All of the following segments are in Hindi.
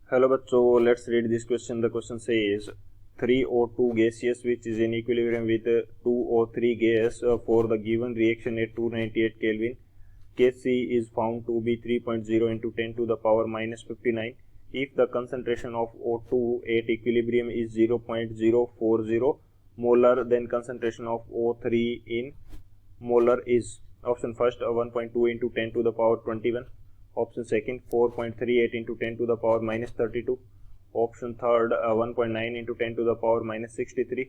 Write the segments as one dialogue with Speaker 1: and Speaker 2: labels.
Speaker 1: Hello bachcho, let's read this question. The question says 3O2 gaseous which is in equilibrium with 2O3 gas for the given reaction at 298 Kelvin. Kc is found to be 3.0 into 10 to the power minus 59. If the concentration of O2 at equilibrium is 0.040 molar, then concentration of O3 in molar is option first 1.2 into 10 to the power 21. Option second 4.38 into 10 to the power minus 32. Option third 1.9 into 10 to the power minus 63.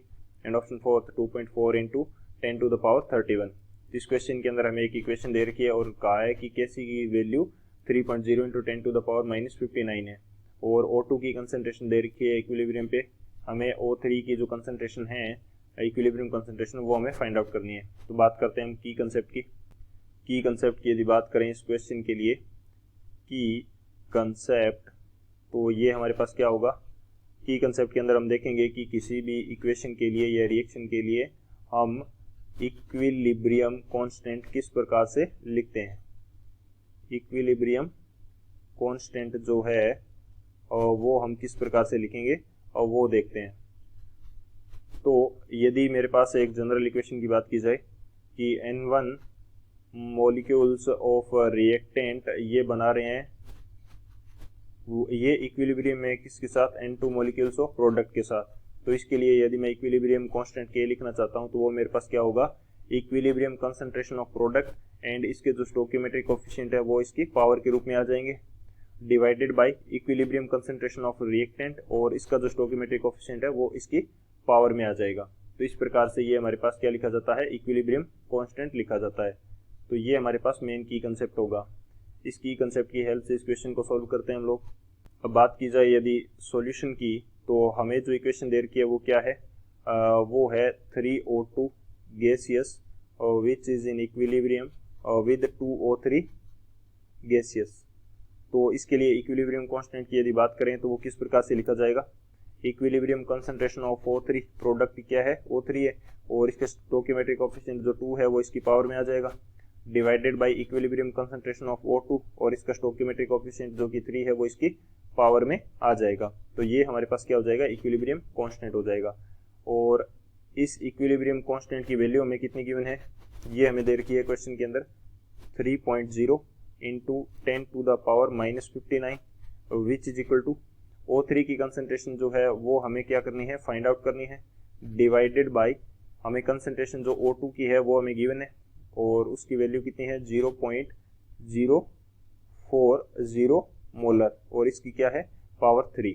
Speaker 1: And option fourth 2.4 into 10 to the power 31. इस क्वेश्चन के अंदर हमें एक इक्वेशन दे रखी है और कहा है कि कैसी की value 3.0 into 10 to the power minus 59 है और O2 की कंसनट्रेशन दे रखी है इक्विलिब्रियम पे. हमें O3 की जो कंसनट्रेशन है इक्विलिब्रियम कंसनट्रेशन वो हमें फाइंड आउट करनी है. तो बात करते हैं हम की कंसेप्ट की यदि बात करें इस क्वेश्चन के लिए की कंसेप्ट, तो ये हमारे पास क्या होगा. की कंसेप्ट के अंदर हम देखेंगे कि किसी भी इक्वेशन के लिए या रिएक्शन के लिए हम इक्विलिब्रियम कांस्टेंट किस प्रकार से लिखते हैं. इक्विलिब्रियम कांस्टेंट जो है और वो हम किस प्रकार से लिखेंगे और वो देखते हैं. तो यदि मेरे पास एक जनरल इक्वेशन की बात की जाए कि N1 मॉलिक्यूल्स ऑफ रिएक्टेंट ये बना रहे हैं, ये इक्विलिब्रियम में किसके साथ N2 मॉलिक्यूल्स ऑफ प्रोडक्ट के साथ. तो इसके लिए यदि मैं इक्विलिब्रियम कांस्टेंट K लिखना चाहता हूं तो वो मेरे पास क्या होगा, equilibrium concentration of product and इसके जो स्टोकियोमेट्रिक कोएफिशिएंट है वो इसकी पावर के रूप में आ जाएंगे, divided by equilibrium concentration of reactant और इसका जो स्टोकियोमेट्रिक कोएफिशिएंट है वो इसकी पावर में आ जाएगा. तो इस प्रकार से ये हमारे पास क्या लिखा जाता है, इक्विलिब्रियम कांस्टेंट लिखा जाता है. तो ये हमारे पास मेन की कंसेप्ट होगा. इस की कंसेप्ट की हेल्प से इस क्वेश्चन को सॉल्व करते हैं हम लोग. अब बात की जाए यदि सॉल्यूशन की, तो हमें जो इक्वेशन दे रखी है वो क्या है, वो है 3O2 gaseous which is in equilibrium with 2O3 gaseous. तो इसके लिए इक्विलिब्रियम कांस्टेंट की यदि बात करें तो वो किस प्रकार से लिखा जाएगा. Equilibrium concentration of O3, product क्या है O3 है और इसके स्टोकियोमेट्रिक कोएफिशिएंट जो 2 है वो इसकी पावर में आ जाएगा, divided by equilibrium concentration of O2 और इसका स्टोकियोमेट्रिक कोएफिशिएंट जो कि 3 है वो इसकी पावर में आ जाएगा. तो ये हमारे पास क्या हो जाएगा, इक्विलिब्रियम कांस्टेंट हो जाएगा. और इस इक्विलिब्रियम कांस्टेंट की वैल्यू हमें कितनी गिवन है, ये हमें दे रखी है क्वेश्चन के अंदर 3.0 into 10 to the power minus 59 which is equal to O3 की कंसंट्रेशन जो है वो हमें क्या करनी है, फाइंड आउट करनी है, डिवाइडेड बाय हमें कंसंट्रेशन जो O2 की है वो हमें गिवन है और उसकी वैल्यू कितनी है 0.040 मोलर और इसकी क्या है पावर 3.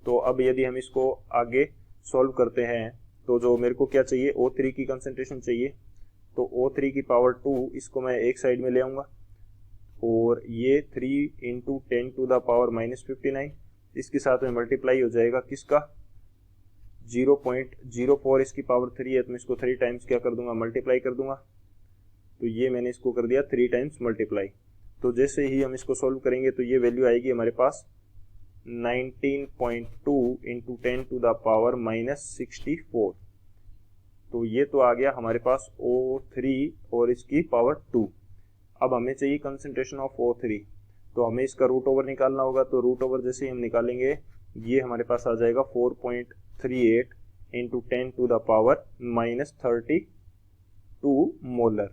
Speaker 1: तो अब यदि हम इसको आगे सॉल्व करते हैं तो जो मेरे को क्या चाहिए, O3 की कंसंट्रेशन चाहिए. तो O3 की पावर 2 इसको मैं एक साइड में ले आऊँगा और ये 3 into 10 to the power minus 59 इसके साथ में मल्टीप्लाई हो जाएगा किसका 0.04 इसकी पावर 3 है तो मैं इसको 3 टाइम्स क्या कर दूंगा, मल्टीप्लाई कर दूंगा. तो ये मैंने इसको कर दिया 3 टाइम्स मल्टीप्लाई. तो जैसे ही हम इसको सॉल्व करेंगे तो ये वैल्यू आएगी हमारे पास 19.2 into 10 to the power minus 64. तो ये तो आ गया हमारे पास O3 और इसकी पावर 2. अब हमें चाहिए कंसंट्रेशन ऑफ O3, तो हमें इसका रूट ओवर निकालना होगा. तो रूट ओवर जैसे ही हम निकालेंगे ये हमारे पास आ जाएगा 4.38 into 10 to the power minus 32 molar.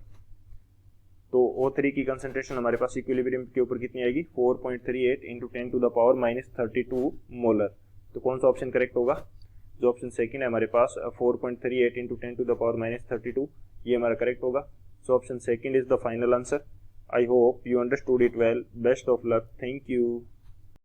Speaker 1: तो O3 की कंसंट्रेशन हमारे पास इक्विलिब्रियम के ऊपर कितनी आएगी, 4.38 into 10 to the power minus 32 molar. तो कौन सा ऑप्शन करेक्ट होगा, जो ऑप्शन सेकंड है हमारे पास 4.38 into 10 to the power minus 32, ये हमारा करेक्ट होगा. So option second is the final answer. I hope you understood it well. Best of luck. Thank you.